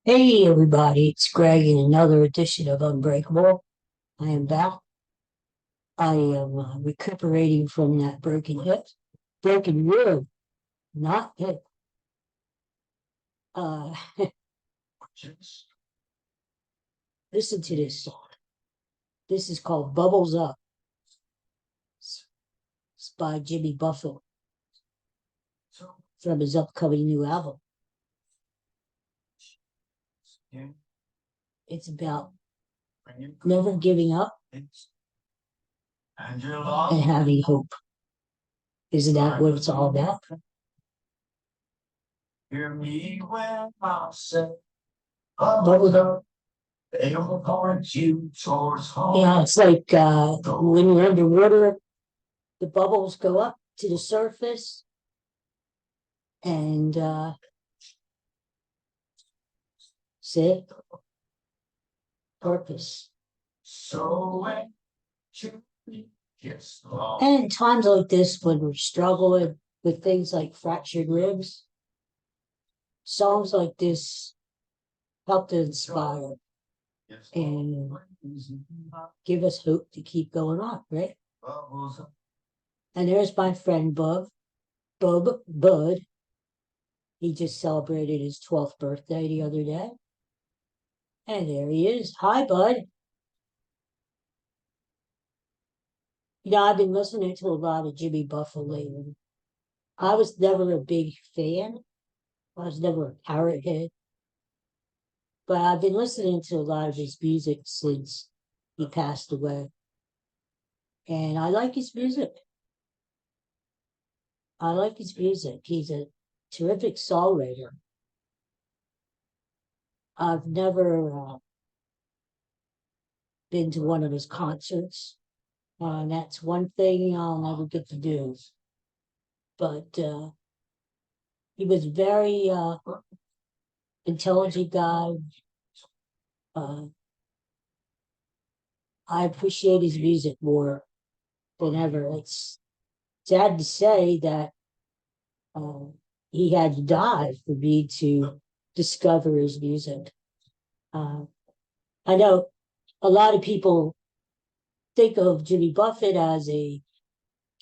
Hey everybody, it's Greg in another edition of Unbreakable. I am back. I am recuperating from that broken rib, not hip. Uh, Listen to this song. This is called Bubbles Up. It's by Jimmy Buffett from his upcoming new album. It's about never giving up and having hope. Isn't that what it's all about? Hear me when I say, bubbles up. They will point you towards home. Yeah, it's like when you're underwater, the bubbles go up to the surface and see purpose. So and in times like this, when we're struggling with things like fractured ribs, songs like this help to inspire and give us hope to keep going on, right? And there's my friend Bud. He just celebrated his 12th birthday the other day. And there he is. Hi, Bud. I've been listening to a lot of Jimmy Buffett lately. I was never a big fan. I was never a parrot head. But I've been listening to a lot of his music since he passed away. And I like his music. I like his music. He's a terrific songwriter. I've never been to one of his concerts. And that's one thing I'll never get to do. But he was very intelligent guy. I appreciate his music more than ever. It's sad to say that he had to die for me to discover his music. I know a lot of people think of Jimmy Buffett as a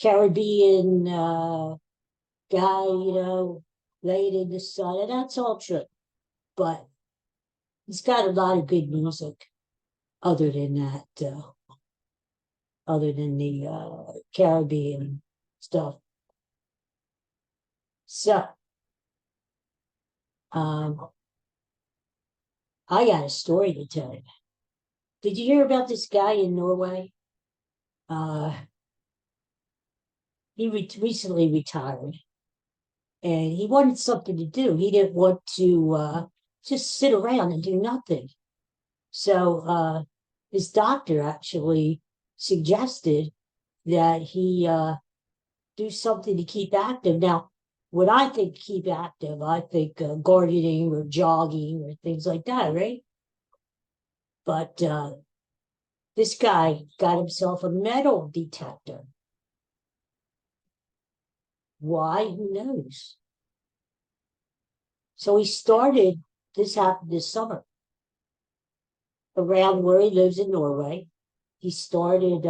Caribbean guy, laid in the sun, and that's all true. But he's got a lot of good music other than that, other than the Caribbean stuff. So, I got a story to tell you. Did you hear about this guy in Norway? Uh, he recently retired and he wanted something to do. He didn't want to just sit around and do nothing. So his doctor actually suggested that he do something to keep active. Now, when I think keep active, I think gardening or jogging or things like that, right? But this guy got himself a metal detector. Why? Who knows? So he started, this happened this summer, around where he lives in Norway. He started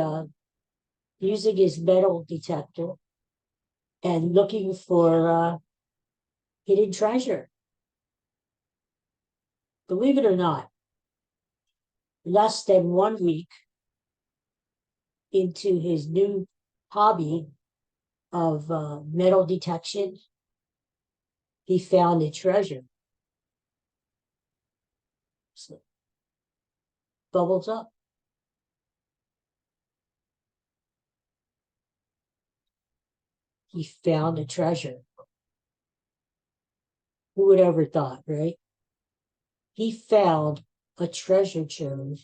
using his metal detector and looking for hidden treasure. Believe it or not, less than 1 week into his new hobby of metal detection, he found a treasure. So, bubbles up. He found a treasure. Who would ever thought, right? He found a treasure trove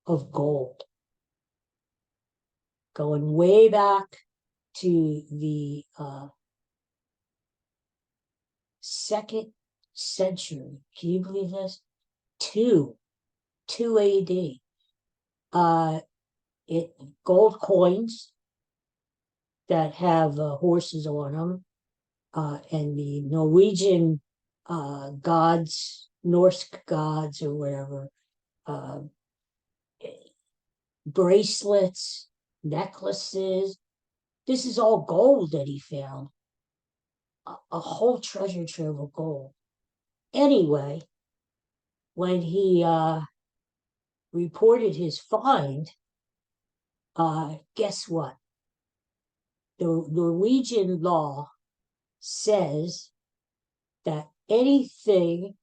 of gold going way back to the 2nd century. Can you believe this? 2 AD. It gold coins that have horses on them, and the Norwegian gods Norse gods or whatever, uh, bracelets, necklaces. This is all gold that he found, a whole treasure trove of gold. Anyway, when he reported his find, guess what? The Norwegian law says that anything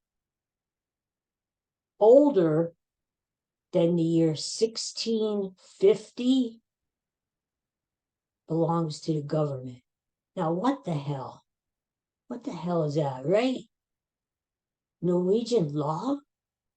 older than the year 1650 belongs to the government. Now, what the hell? What the hell is that, right? Norwegian law?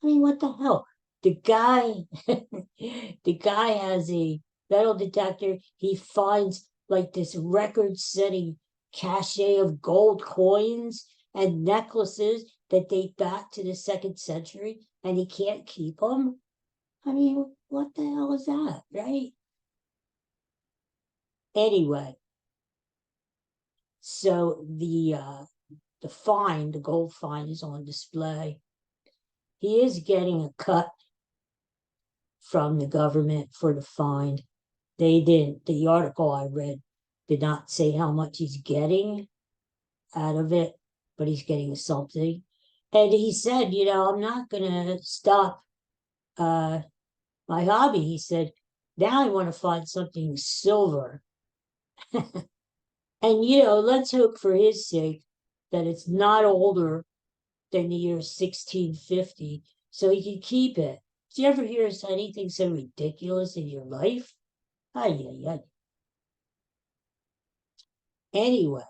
I mean, what the hell? The guy, the guy has a metal detector. He finds like this record-setting cache of gold coins and necklaces that date back to the 2nd century, and he can't keep them. I mean, what the hell is that, right? Anyway, so the find, the gold find, is on display. He is getting a cut from the government for the find. They didn't, the article I read did not say how much he's getting out of it, but he's getting something. And he said, I'm not going to stop my hobby. He said, now I want to find something silver. And, let's hope for his sake that it's not older than the year 1650 so he can keep it. Did you ever hear anything so ridiculous in your life? Ay. Anyway,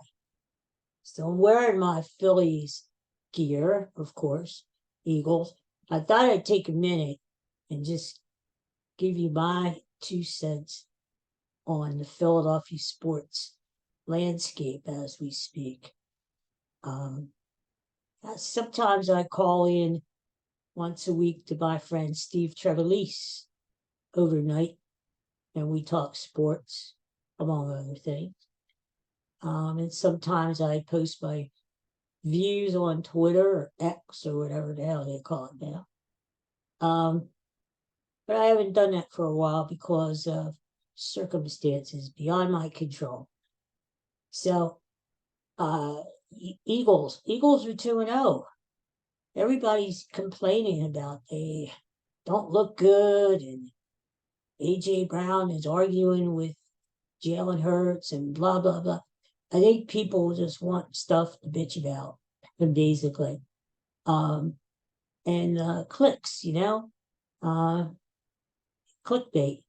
so I'm wearing my Phillies gear, of course, Eagles. I thought I'd take a minute and just give you my 2 cents on the Philadelphia sports landscape as we speak. Sometimes I call in once a week to my friend Steve Trevelise overnight, and we talk sports, among other things. And sometimes I post my views on Twitter or X or whatever the hell they call it now. But I haven't done that for a while because of circumstances beyond my control. So, Eagles are 2-0. Everybody's complaining about they don't look good, and AJ Brown is arguing with Jalen Hurts and blah blah blah. I think people just want stuff to bitch about, basically, and clicks, clickbait.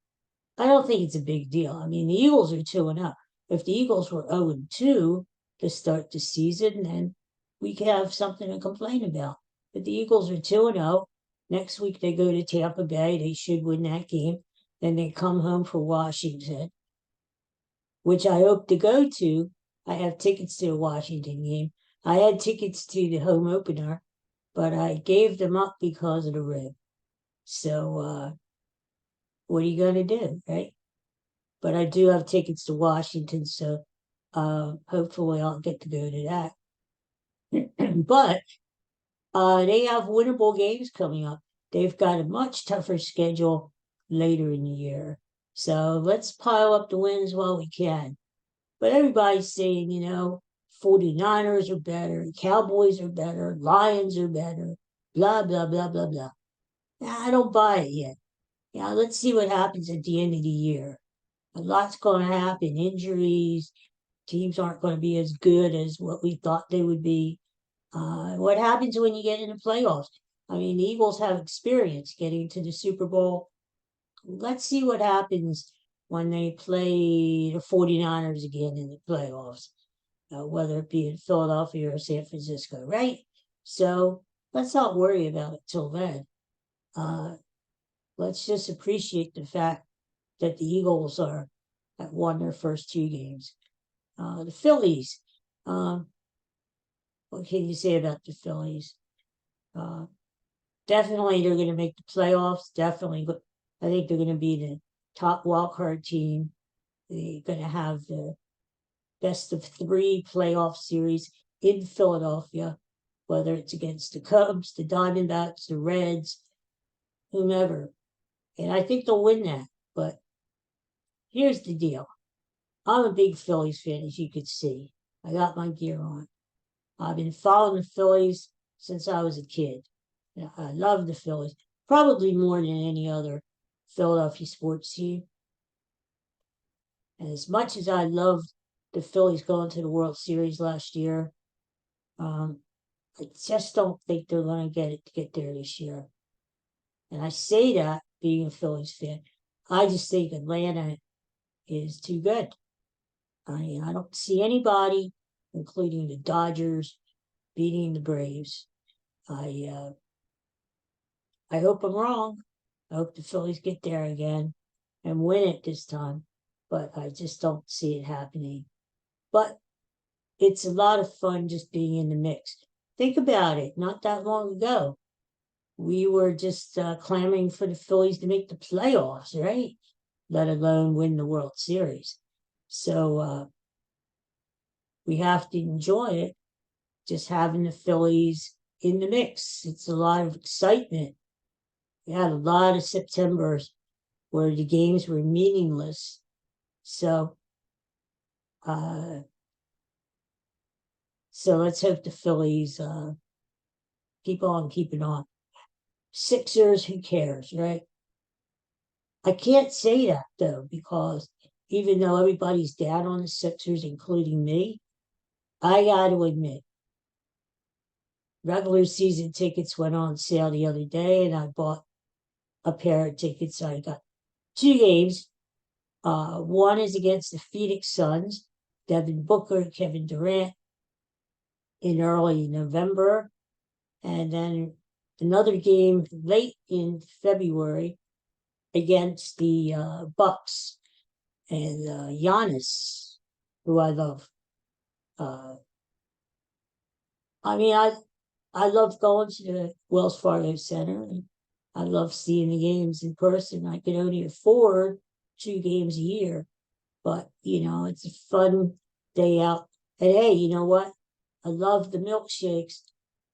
I don't think it's a big deal. I mean, the Eagles are 2-0. If the Eagles were 0-2 to start the season, then we could have something to complain about. But the Eagles are 2-0. Next week they go to Tampa Bay. They should win that game. Then they come home for Washington, which I hope to go to. I have tickets to the Washington game. I had tickets to the home opener, but I gave them up because of the rib. So what are you going to do, right? But I do have tickets to Washington, so hopefully I'll get to go to that. But they have winnable games coming up. They've got a much tougher schedule later in the year. So let's pile up the wins while we can. But everybody's saying, 49ers are better, Cowboys are better, Lions are better, blah, blah, blah, blah, blah. I don't buy it yet. Let's see what happens at the end of the year. A lot's going to happen. Injuries, teams aren't going to be as good as what we thought they would be. What happens when you get in the playoffs? I mean, the Eagles have experience getting to the Super Bowl. Let's see what happens when they play the 49ers again in the playoffs, whether it be in Philadelphia or San Francisco, right? So let's not worry about it till then. Let's just appreciate the fact that the Eagles have won their first 2 games. The Phillies, what can you say about the Phillies? Definitely they're going to make the playoffs. Definitely, I think they're going to be the top wildcard team. They're going to have the best of 3 playoff series in Philadelphia. whether it's against the Cubs, the Diamondbacks, the Reds, whomever. And I think they'll win that. But here's the deal. I'm a big Phillies fan, as you could see. I got my gear on. I've been following the Phillies since I was a kid. I love the Phillies, probably more than any other Philadelphia sports team. And as much as I loved the Phillies going to the World Series last year, I just don't think they're going to get there this year. And I say that being a Phillies fan. I just think Atlanta is too good. I don't see anybody, including the Dodgers, beating the Braves. I hope I'm wrong. I hope the Phillies get there again and win it this time. But I just don't see it happening. But it's a lot of fun just being in the mix. Think about it. Not that long ago, we were just clamoring for the Phillies to make the playoffs, right? Let alone win the World Series. So we have to enjoy it, just having the Phillies in the mix. It's a lot of excitement. We had a lot of Septembers where the games were meaningless. So let's hope the Phillies keep on keeping on. Sixers, who cares, right? I can't say that, though, because even though everybody's down on the Sixers, including me, I got to admit, regular season tickets went on sale the other day, and I bought a pair of tickets. I got 2 games. One is against the Phoenix Suns, Devin Booker, Kevin Durant, in early November. And then another game late in February against the Bucks and Giannis, who I love. I love going to the Wells Fargo Center, and I love seeing the games in person. I can only afford 2 games a year, but it's a fun day out. And hey, you know what? I love the milkshakes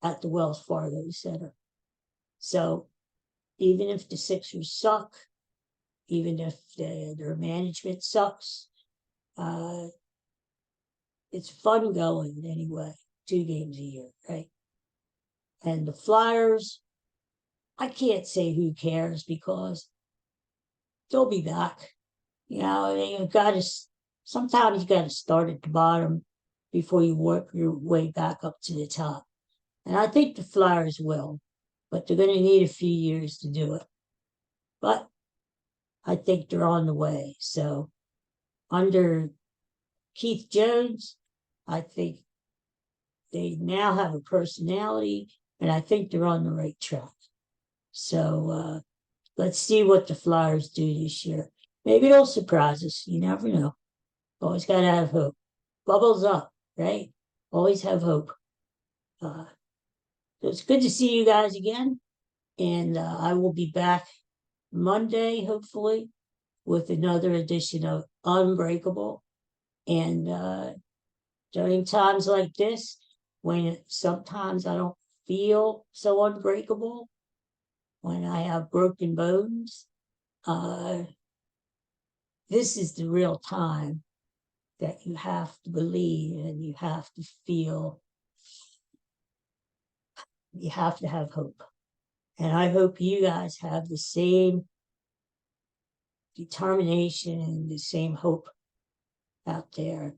at the Wells Fargo Center. So even if the Sixers suck, even if their management sucks, it's fun going anyway. 2 games a year, right? And the Flyers, I can't say who cares because they'll be back. Sometimes you got to start at the bottom before you work your way back up to the top. And I think the Flyers will, but they're going to need a few years to do it. But I think they're on the way. So under Keith Jones, I think they now have a personality, and I think they're on the right track. So let's see what the Flyers do this year. Maybe they'll surprise us. You never know. Always got to have hope. Bubbles up, right? Always have hope. So it's good to see you guys again. And I will be back Monday, hopefully, with another edition of Unbreakable. And during times like this, when sometimes I don't feel so unbreakable, when I have broken bones, this is the real time that you have to believe and you have to feel, you have to have hope. And I hope you guys have the same determination and the same hope out there.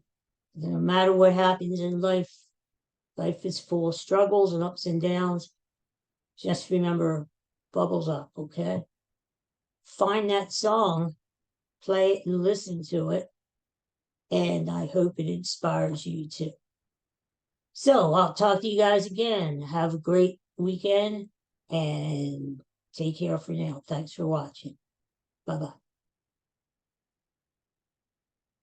No matter what happens in life, life is full of struggles and ups and downs. Just remember, bubbles up, okay? Find that song, play it and listen to it, and I hope it inspires you too. So I'll talk to you guys again. Have a great weekend and take care for now. Thanks for watching. Bye-bye.